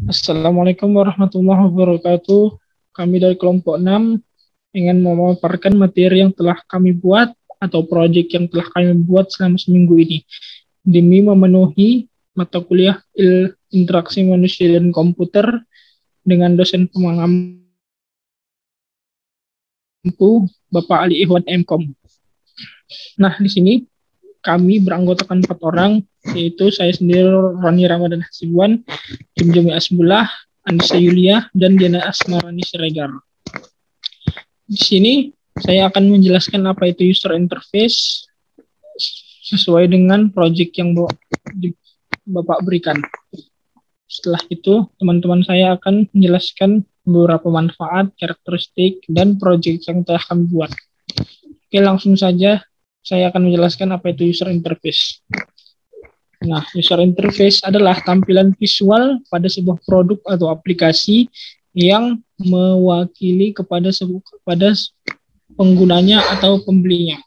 Assalamualaikum warahmatullahi wabarakatuh. Kami dari kelompok 6 ingin memaparkan materi yang telah kami buat atau proyek yang telah kami buat selama seminggu ini demi memenuhi mata kuliah interaksi manusia dan komputer dengan dosen pengampu Bapak Ali Ihwan Mkom. Nah, di sini kami beranggotakan 4 orang, yaitu saya sendiri Roni Ramadan Hasibuan, Jumi Asbullah, Anissa Yulia, dan Diana Asmarani Siregar. Di sini saya akan menjelaskan apa itu user interface sesuai dengan project yang Bapak berikan. Setelah itu, teman-teman saya akan menjelaskan beberapa manfaat, karakteristik, dan project yang telah kami buat. Oke, langsung saja saya akan menjelaskan apa itu user interface. Nah, user interface adalah tampilan visual pada sebuah produk atau aplikasi yang mewakili kepada penggunanya atau pembelinya.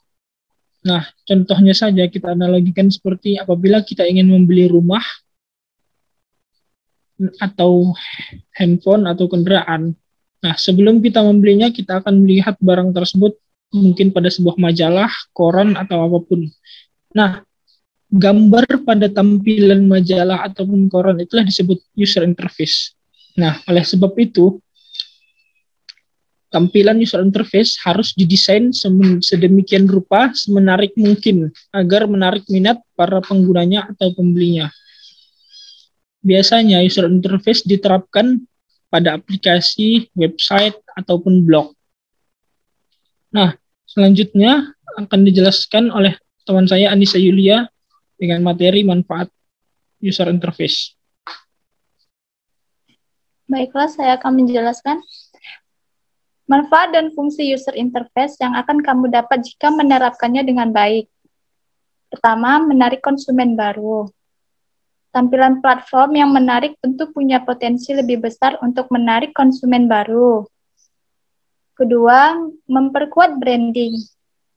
Nah, contohnya saja kita analogikan seperti apabila kita ingin membeli rumah atau handphone atau kendaraan. Nah, sebelum kita membelinya, kita akan melihat barang tersebut mungkin pada sebuah majalah, koran, atau apapun. Nah, gambar pada tampilan majalah ataupun koran itulah disebut user interface. Nah, oleh sebab itu, tampilan user interface harus didesain sedemikian rupa, semenarik mungkin, agar menarik minat para penggunanya atau pembelinya. Biasanya user interface diterapkan pada aplikasi, website, ataupun blog. Nah, selanjutnya akan dijelaskan oleh teman saya Anissa Yulia dengan materi manfaat user interface. Baiklah, saya akan menjelaskan manfaat dan fungsi user interface yang akan kamu dapat jika menerapkannya dengan baik. Pertama, menarik konsumen baru. Tampilan platform yang menarik tentu punya potensi lebih besar untuk menarik konsumen baru. Kedua, memperkuat branding.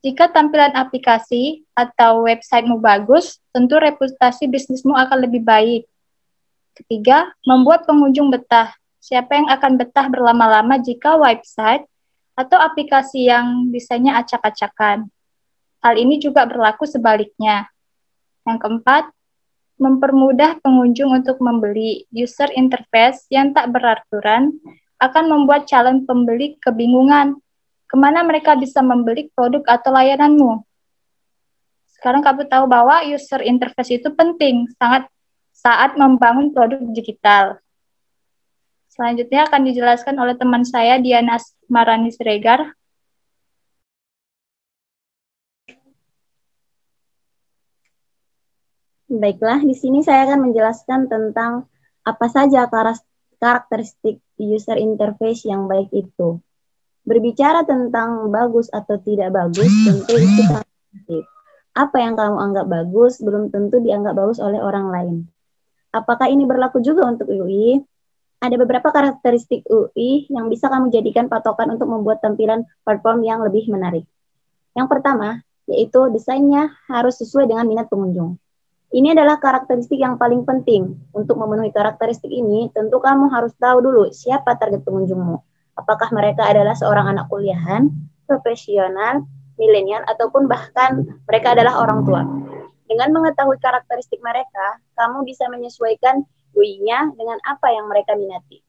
Jika tampilan aplikasi atau websitemu bagus, tentu reputasi bisnismu akan lebih baik. Ketiga, membuat pengunjung betah. Siapa yang akan betah berlama-lama jika website atau aplikasi yang desainnya acak-acakan? Hal ini juga berlaku sebaliknya. Yang keempat, mempermudah pengunjung untuk membeli. User interface yang tak beraturan akan membuat calon pembeli kebingungan kemana mereka bisa membeli produk atau layananmu. Sekarang kamu tahu bahwa user interface itu penting, sangat saat membangun produk digital. Selanjutnya akan dijelaskan oleh teman saya, Diana Asmarani Siregar. Baiklah, di sini saya akan menjelaskan tentang apa saja karakteristik user interface yang baik itu. Berbicara tentang bagus atau tidak bagus, tentu itu sangat penting. Apa yang kamu anggap bagus, belum tentu dianggap bagus oleh orang lain. Apakah ini berlaku juga untuk UI? Ada beberapa karakteristik UI yang bisa kamu jadikan patokan untuk membuat tampilan platform yang lebih menarik. Yang pertama, yaitu desainnya harus sesuai dengan minat pengunjung. Ini adalah karakteristik yang paling penting. Untuk memenuhi karakteristik ini, tentu kamu harus tahu dulu siapa target pengunjungmu. Apakah mereka adalah seorang anak kuliahan, profesional, milenial, ataupun bahkan mereka adalah orang tua. Dengan mengetahui karakteristik mereka, kamu bisa menyesuaikan UI-nya dengan apa yang mereka minati.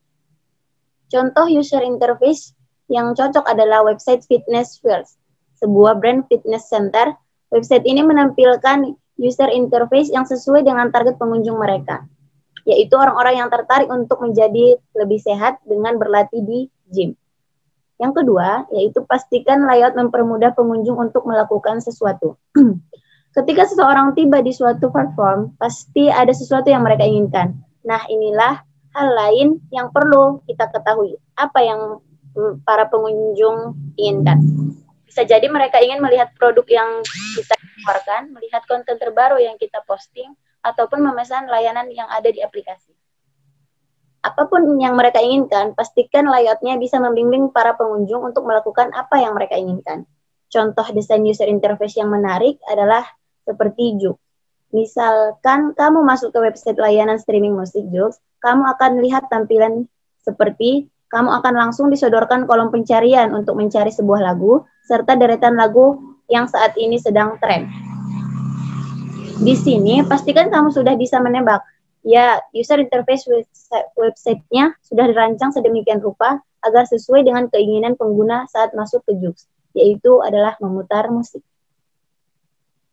Contoh user interface yang cocok adalah website Fitness First, sebuah brand fitness center. Website ini menampilkan user interface yang sesuai dengan target pengunjung mereka, yaitu orang-orang yang tertarik untuk menjadi lebih sehat dengan berlatih di gym. Yang kedua, yaitu pastikan layout mempermudah pengunjung untuk melakukan sesuatu. Ketika seseorang tiba di suatu platform, pasti ada sesuatu yang mereka inginkan. Nah, inilah hal lain yang perlu kita ketahui. Apa yang para pengunjung inginkan. Bisa jadi mereka ingin melihat produk yang kita keluarkan, melihat konten terbaru yang kita posting, ataupun memesan layanan yang ada di aplikasi. Apapun yang mereka inginkan, pastikan layoutnya bisa membimbing para pengunjung untuk melakukan apa yang mereka inginkan. Contoh desain user interface yang menarik adalah seperti Joox. Misalkan kamu masuk ke website layanan streaming musik Joox, kamu akan lihat tampilan seperti kamu akan langsung disodorkan kolom pencarian untuk mencari sebuah lagu, serta deretan lagu yang saat ini sedang tren. Di sini, pastikan kamu sudah bisa menebak. Ya, user interface website-nya sudah dirancang sedemikian rupa agar sesuai dengan keinginan pengguna saat masuk ke Joox, yaitu adalah memutar musik.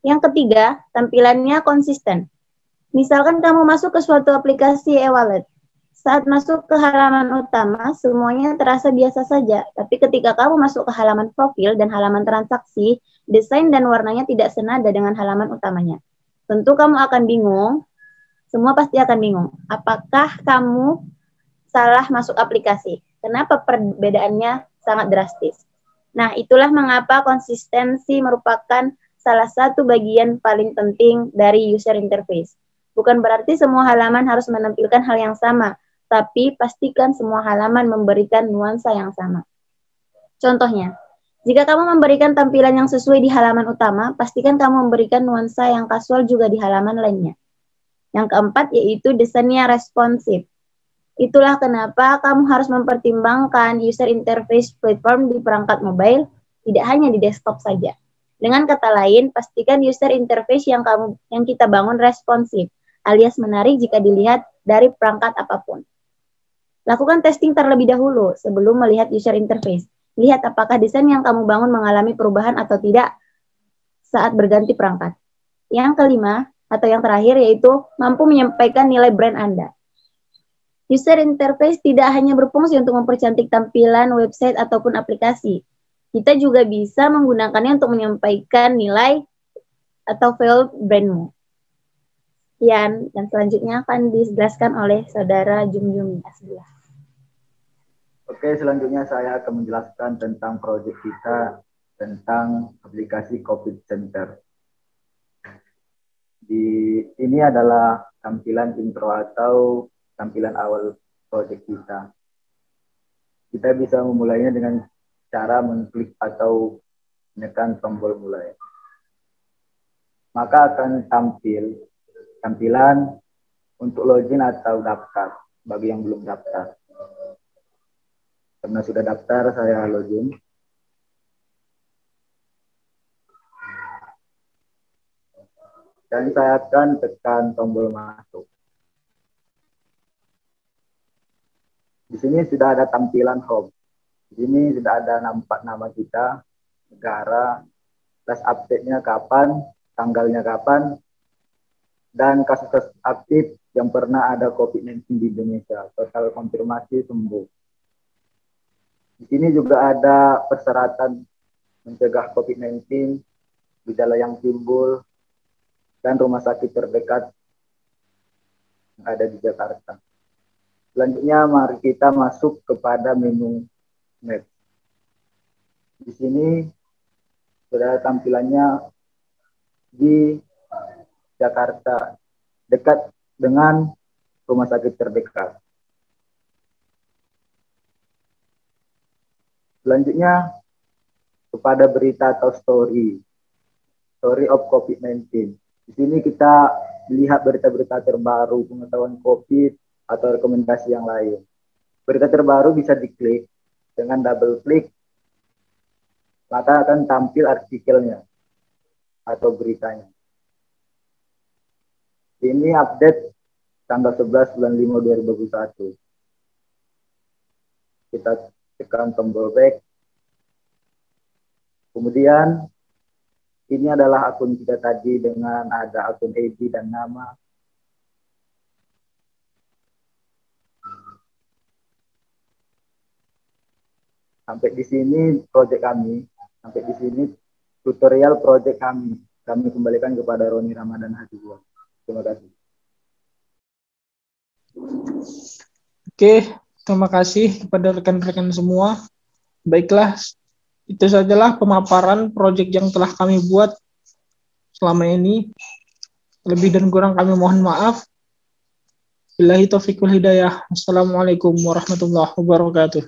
Yang ketiga, tampilannya konsisten. Misalkan kamu masuk ke suatu aplikasi e-wallet. Saat masuk ke halaman utama, semuanya terasa biasa saja. Tapi ketika kamu masuk ke halaman profil dan halaman transaksi, desain dan warnanya tidak senada dengan halaman utamanya. Tentu kamu akan bingung, semua pasti akan bingung. Apakah kamu salah masuk aplikasi? Kenapa perbedaannya sangat drastis? Nah, itulah mengapa konsistensi merupakan salah satu bagian paling penting dari user interface. Bukan berarti semua halaman harus menampilkan hal yang sama, tapi pastikan semua halaman memberikan nuansa yang sama. Contohnya, jika kamu memberikan tampilan yang sesuai di halaman utama, pastikan kamu memberikan nuansa yang kasual juga di halaman lainnya. Yang keempat yaitu desainnya responsif. Itulah kenapa kamu harus mempertimbangkan user interface platform di perangkat mobile, tidak hanya di desktop saja. Dengan kata lain, pastikan user interface yang kita bangun responsif, alias menarik jika dilihat dari perangkat apapun. Lakukan testing terlebih dahulu sebelum melihat user interface. Lihat apakah desain yang kamu bangun mengalami perubahan atau tidak saat berganti perangkat. Yang kelima, atau yang terakhir, yaitu mampu menyampaikan nilai brand Anda. User interface tidak hanya berfungsi untuk mempercantik tampilan website ataupun aplikasi. Kita juga bisa menggunakannya untuk menyampaikan nilai atau value brandmu. Dan selanjutnya akan dijelaskan oleh Saudara Jumjumi Asbullah. Oke, selanjutnya saya akan menjelaskan tentang proyek kita tentang aplikasi COVID Center. Ini adalah tampilan intro atau tampilan awal proyek kita. Kita bisa memulainya dengan cara mengklik atau menekan tombol mulai. Maka akan tampil tampilan untuk login atau daftar bagi yang belum daftar. Karena sudah daftar, saya login. Dan saya akan tekan tombol masuk. Di sini sudah ada tampilan home. Di sini sudah ada nampak nama kita, negara, plus update-nya kapan, tanggalnya kapan, dan kasus aktif yang pernah ada COVID-19 di Indonesia, total konfirmasi sembuh. Di sini juga ada persyaratan mencegah COVID-19, gejala yang timbul, dan rumah sakit terdekat yang ada di Jakarta. Selanjutnya mari kita masuk kepada menu Map. Di sini sudah tampilannya di Jakarta, dekat dengan rumah sakit terdekat. Selanjutnya kepada berita atau story of COVID-19. Di sini kita melihat berita-berita terbaru, pengetahuan COVID atau rekomendasi yang lain. Berita terbaru bisa diklik, dengan double klik maka akan tampil artikelnya atau beritanya. Ini update tanggal 11 bulan 5 2021. Kita tekan tombol back. Kemudian ini adalah akun kita tadi dengan ada akun ID dan nama. Sampai di sini project kami. Sampai di sini tutorial project kami. Kami kembalikan kepada Roni Ramadan Hasibuan. Terima kasih. Oke, terima kasih kepada rekan-rekan semua. Baiklah, itu sajalah pemaparan proyek yang telah kami buat selama ini. Lebih dan kurang kami mohon maaf. Billahi taufiq wal hidayah. Assalamualaikum warahmatullahi wabarakatuh.